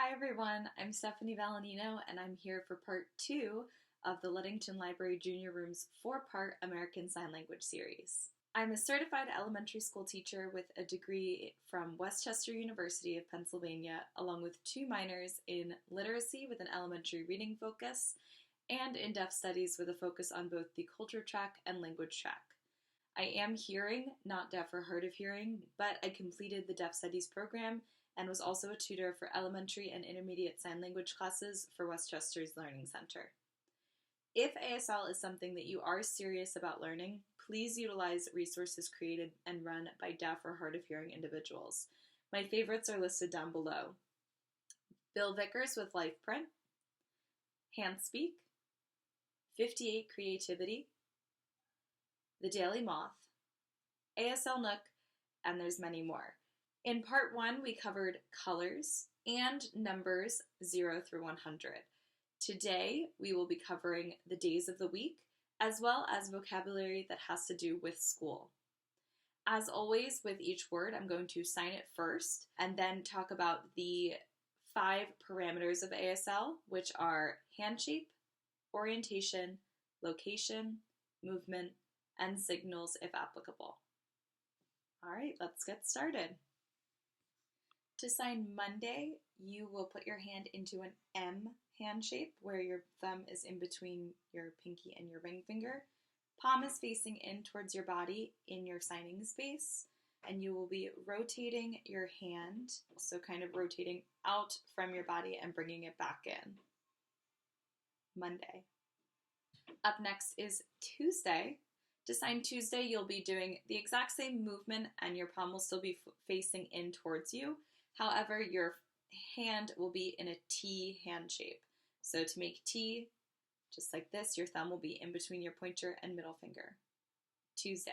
Hi everyone, I'm Stefanie Valenino and I'm here for part 2 of the Ludington Library Junior Room's 4-part American Sign Language series. I'm a certified elementary school teacher with a degree from Westchester University of Pennsylvania, along with 2 minors in literacy with an elementary reading focus and in deaf studies with a focus on both the culture track and language track. I am hearing, not deaf or hard of hearing, but I completed the deaf studies program and was also a tutor for elementary and intermediate sign language classes for Westchester's Learning Center. If ASL is something that you are serious about learning, please utilize resources created and run by deaf or hard of hearing individuals. My favorites are listed down below. Bill Vickers with LifePrint, Handspeak, 58 Creativity, The Daily Moth, ASL Nook, and there's many more. In part 1, we covered colors and numbers 0 through 100. Today, we will be covering the days of the week, as well as vocabulary that has to do with school. As always, with each word, I'm going to sign it first, and then talk about the 5 parameters of ASL, which are hand shape, orientation, location, movement, and signals if applicable. All right, let's get started. To sign Monday, you will put your hand into an M hand shape where your thumb is in between your pinky and your ring finger. Palm is facing in towards your body in your signing space, and you will be rotating your hand, so kind of rotating out from your body and bringing it back in. Monday. Up next is Tuesday. To sign Tuesday, you'll be doing the exact same movement and your palm will still be facing in towards you. However, your hand will be in a T hand shape. So to make T, just like this, your thumb will be in between your pointer and middle finger. Tuesday.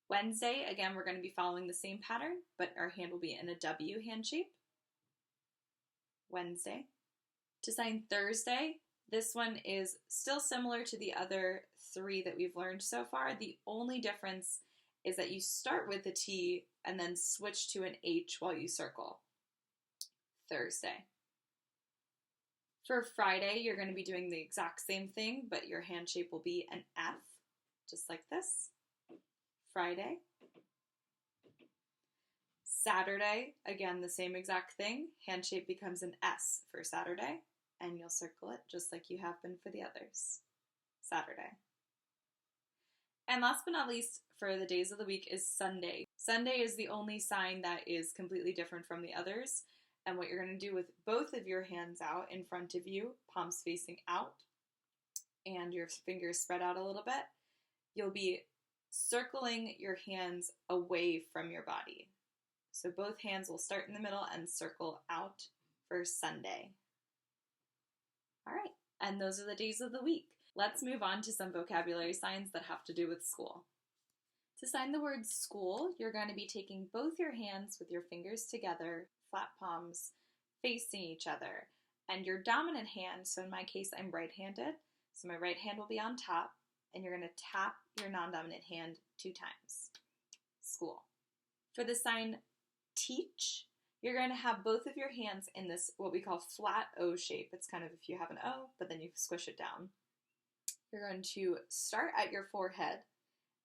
Wednesday, again, we're going to be following the same pattern, but our hand will be in a W hand shape. Wednesday. To sign Thursday, this one is still similar to the other 3 that we've learned so far. The only difference is that you start with a T and then switch to an H while you circle. Thursday. For Friday, you're going to be doing the exact same thing, but your hand shape will be an F, just like this. Friday. Saturday, again, the same exact thing. Hand shape becomes an S for Saturday, and you'll circle it just like you have been for the others. Saturday. And last but not least, for the days of the week is Sunday. Sunday is the only sign that is completely different from the others. And what you're going to do with both of your hands out in front of you, palms facing out, and your fingers spread out a little bit, you'll be circling your hands away from your body. So both hands will start in the middle and circle out for Sunday. All right, and those are the days of the week. Let's move on to some vocabulary signs that have to do with school. To sign the word school, you're going to be taking both your hands with your fingers together, flat palms, facing each other. And your dominant hand, so in my case I'm right-handed, so my right hand will be on top, and you're going to tap your non-dominant hand 2 times. School. For the sign teach, you're going to have both of your hands in this, what we call flat O shape. It's kind of if you have an O, but then you squish it down. You're going to start at your forehead,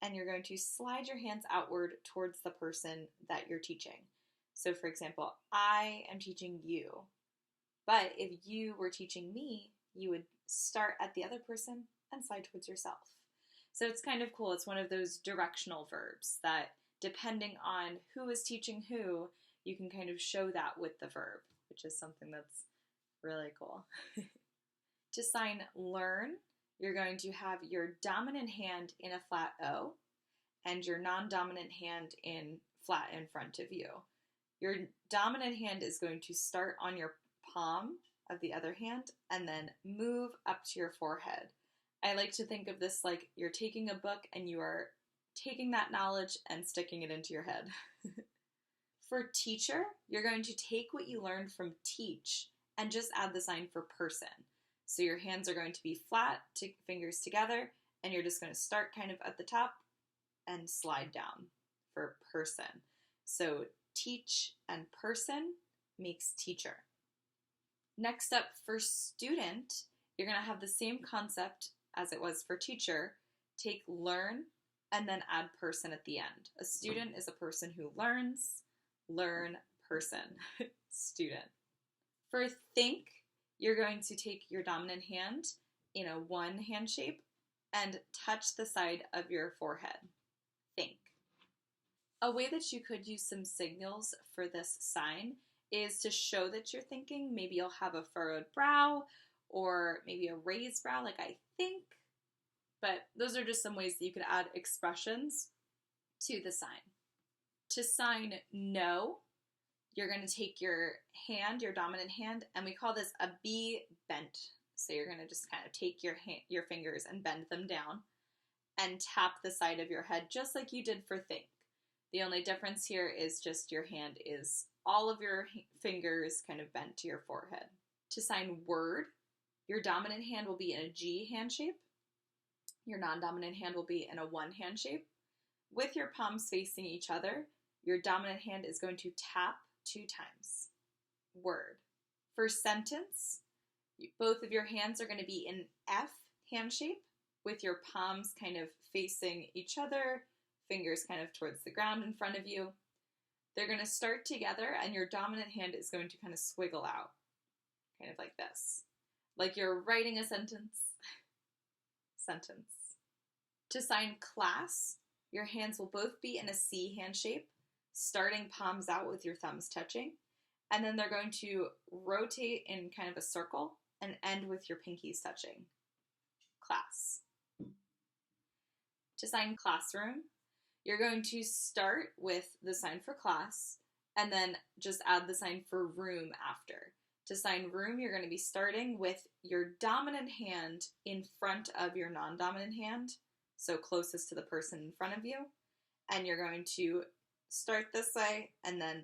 and you're going to slide your hands outward towards the person that you're teaching. So for example, I am teaching you, but if you were teaching me, you would start at the other person and slide towards yourself. So it's kind of cool. It's one of those directional verbs that depending on who is teaching who, you can kind of show that with the verb, which is something that's really cool. To sign learn, you're going to have your dominant hand in a flat O and your non-dominant hand in flat in front of you. Your dominant hand is going to start on your palm of the other hand and then move up to your forehead. I like to think of this like you're taking a book and you are taking that knowledge and sticking it into your head. For teacher, you're going to take what you learned from teach and just add the sign for person. So your hands are going to be flat, fingers together, and you're just going to start kind of at the top and slide down for person. So teach and person, makes teacher. Next up, for student, you're going to have the same concept as it was for teacher. Take learn and then add person at the end. A student is a person who learns, learn, person, student. For think, you're going to take your dominant hand in a one hand shape and touch the side of your forehead. Think. A way that you could use some signals for this sign is to show that you're thinking. Maybe you'll have a furrowed brow or maybe a raised brow, like I think. But those are just some ways that you could add expressions to the sign. To sign no, you're going to take your hand, your dominant hand, and we call this a B bent. So you're going to just kind of take your fingers and bend them down and tap the side of your head just like you did for think. The only difference here is just your hand is all of your fingers kind of bent to your forehead. To sign word, your dominant hand will be in a G hand shape. Your non-dominant hand will be in a one hand shape. With your palms facing each other, your dominant hand is going to tap 2 times. Word. For sentence, both of your hands are going to be in F hand shape with your palms kind of facing each other, fingers kind of towards the ground in front of you. They're going to start together and your dominant hand is going to kind of swiggle out, kind of like this. Like you're writing a sentence. Sentence. To sign class, your hands will both be in a C hand shape, starting palms out with your thumbs touching, and then they're going to rotate in kind of a circle and end with your pinkies touching. Class. To sign classroom, you're going to start with the sign for class and then just add the sign for room after. To sign room, you're going to be starting with your dominant hand in front of your non-dominant hand, so closest to the person in front of you, and you're going to start this way and then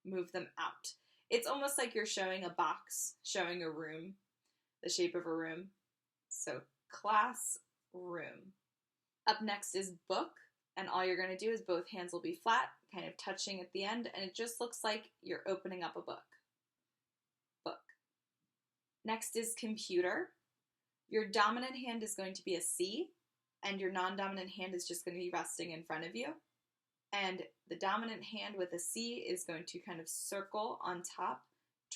move them out. It's almost like you're showing a box, showing a room, the shape of a room. So class, room. Up next is book, and all you're going to do is both hands will be flat, kind of touching at the end, and it just looks like you're opening up a book. Book. Next is computer. Your dominant hand is going to be a C, and your non-dominant hand is just going to be resting in front of you. And the dominant hand with a C is going to kind of circle on top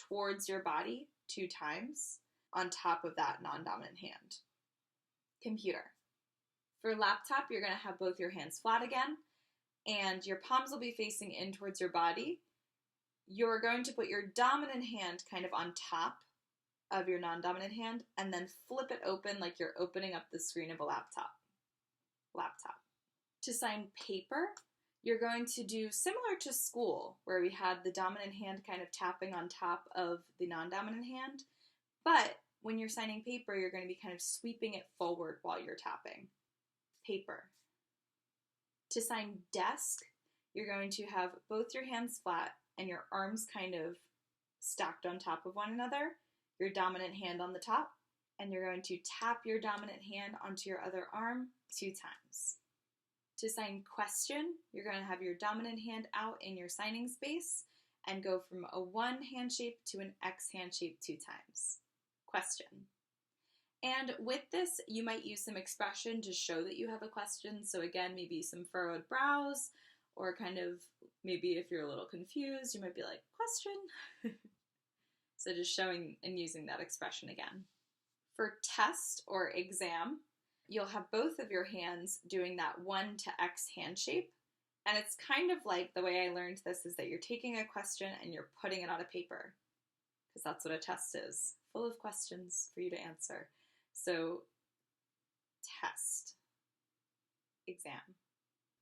towards your body 2 times on top of that non-dominant hand. Computer. For laptop, you're going to have both your hands flat again, and your palms will be facing in towards your body. You're going to put your dominant hand kind of on top of your non-dominant hand, and then flip it open like you're opening up the screen of a laptop. Laptop. To sign paper, you're going to do similar to school, where we had the dominant hand kind of tapping on top of the non-dominant hand, but when you're signing paper, you're going to be kind of sweeping it forward while you're tapping. Paper. To sign desk, you're going to have both your hands flat and your arms kind of stacked on top of one another, your dominant hand on the top, and you're going to tap your dominant hand onto your other arm 2 times. To sign question, you're going to have your dominant hand out in your signing space and go from a 1 hand shape to an X hand shape 2 times. Question. And with this, you might use some expression to show that you have a question. So again, maybe some furrowed brows, or kind of maybe if you're a little confused, you might be like, question. So just showing and using that expression again. For test or exam, you'll have both of your hands doing that 1 to X hand shape. And it's kind of like, the way I learned this is that you're taking a question and you're putting it on a paper, because that's what a test is, full of questions for you to answer. So test, exam.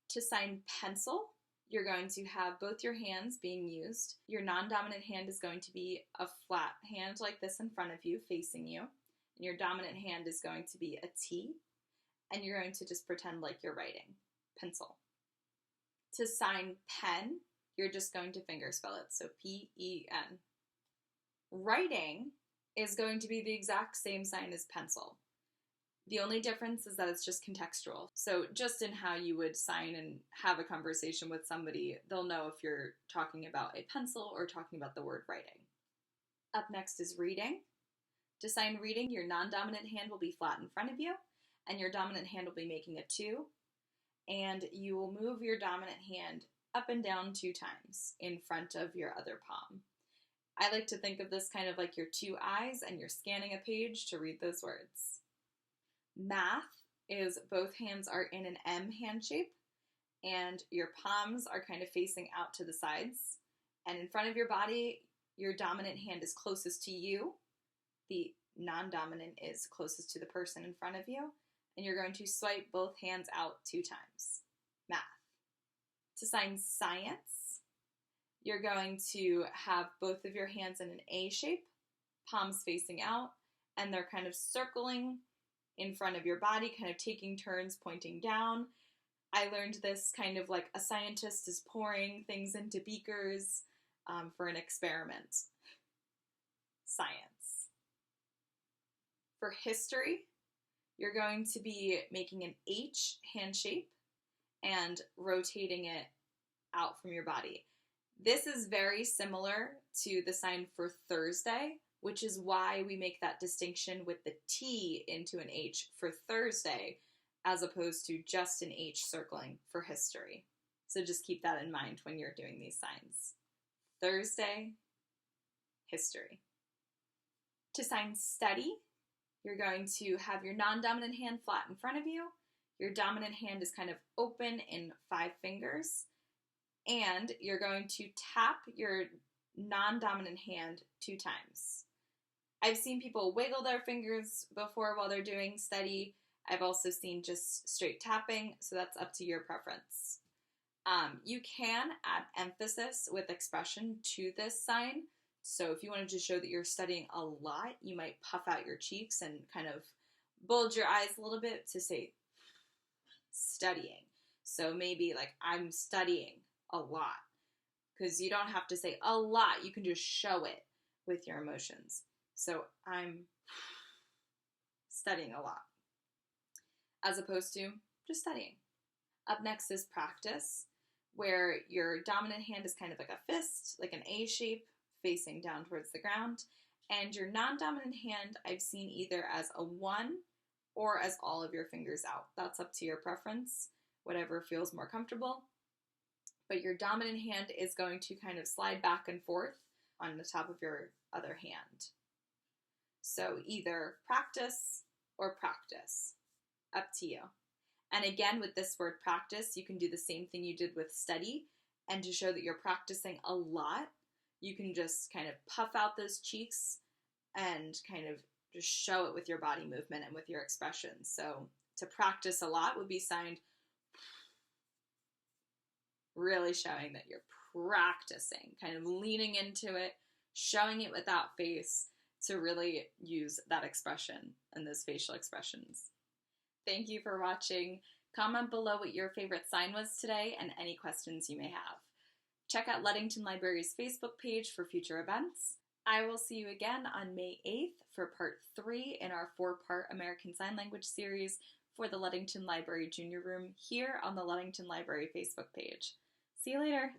To sign pencil, you're going to have both your hands being used. Your non-dominant hand is going to be a flat hand like this in front of you, facing you. And your dominant hand is going to be a T. And you're going to just pretend like you're writing. Pencil. To sign pen, you're just going to fingerspell it. So P-E-N. Writing is going to be the exact same sign as pencil. The only difference is that it's just contextual. So just in how you would sign and have a conversation with somebody, they'll know if you're talking about a pencil or talking about the word writing. Up next is reading. To sign reading, your non-dominant hand will be flat in front of you, and your dominant hand will be making a 2, and you will move your dominant hand up and down 2 times in front of your other palm. I like to think of this kind of like your 2 eyes, and you're scanning a page to read those words. Math is both hands are in an M hand shape, and your palms are kind of facing out to the sides, and in front of your body, your dominant hand is closest to you. The non-dominant is closest to the person in front of you, and you're going to swipe both hands out 2 times. Math. To sign science, you're going to have both of your hands in an A shape, palms facing out, and they're kind of circling in front of your body, kind of taking turns pointing down. I learned this kind of like a scientist is pouring things into beakers for an experiment. Science. For history, you're going to be making an H hand shape and rotating it out from your body. This is very similar to the sign for Thursday, which is why we make that distinction with the T into an H for Thursday, as opposed to just an H circling for history. So just keep that in mind when you're doing these signs. Thursday, history. To sign study, you're going to have your non-dominant hand flat in front of you. Your dominant hand is kind of open in 5 fingers. And you're going to tap your non-dominant hand 2 times. I've seen people wiggle their fingers before while they're doing study. I've also seen just straight tapping, so that's up to your preference. You can add emphasis with expression to this sign. So if you wanted to show that you're studying a lot, you might puff out your cheeks and kind of bulge your eyes a little bit to say studying. So maybe like, I'm studying a lot. Because you don't have to say a lot, you can just show it with your emotions. So I'm studying a lot, as opposed to just studying. Up next is practice, where your dominant hand is kind of like a fist, like an A shape, facing down towards the ground, and your non-dominant hand I've seen either as a 1 or as all of your fingers out. That's up to your preference, whatever feels more comfortable. But your dominant hand is going to kind of slide back and forth on the top of your other hand. So either practice or practice, up to you. And again, with this word practice, you can do the same thing you did with study, and to show that you're practicing a lot, you can just kind of puff out those cheeks and kind of just show it with your body movement and with your expressions. So to practice a lot would be signed, really showing that you're practicing, kind of leaning into it, showing it without face to really use that expression and those facial expressions. Thank you for watching. Comment below what your favorite sign was today and any questions you may have. Check out Ludington Library's Facebook page for future events. I will see you again on May 8th for part 3 in our 4-part American Sign Language series for the Ludington Library Junior Room here on the Ludington Library Facebook page. See you later!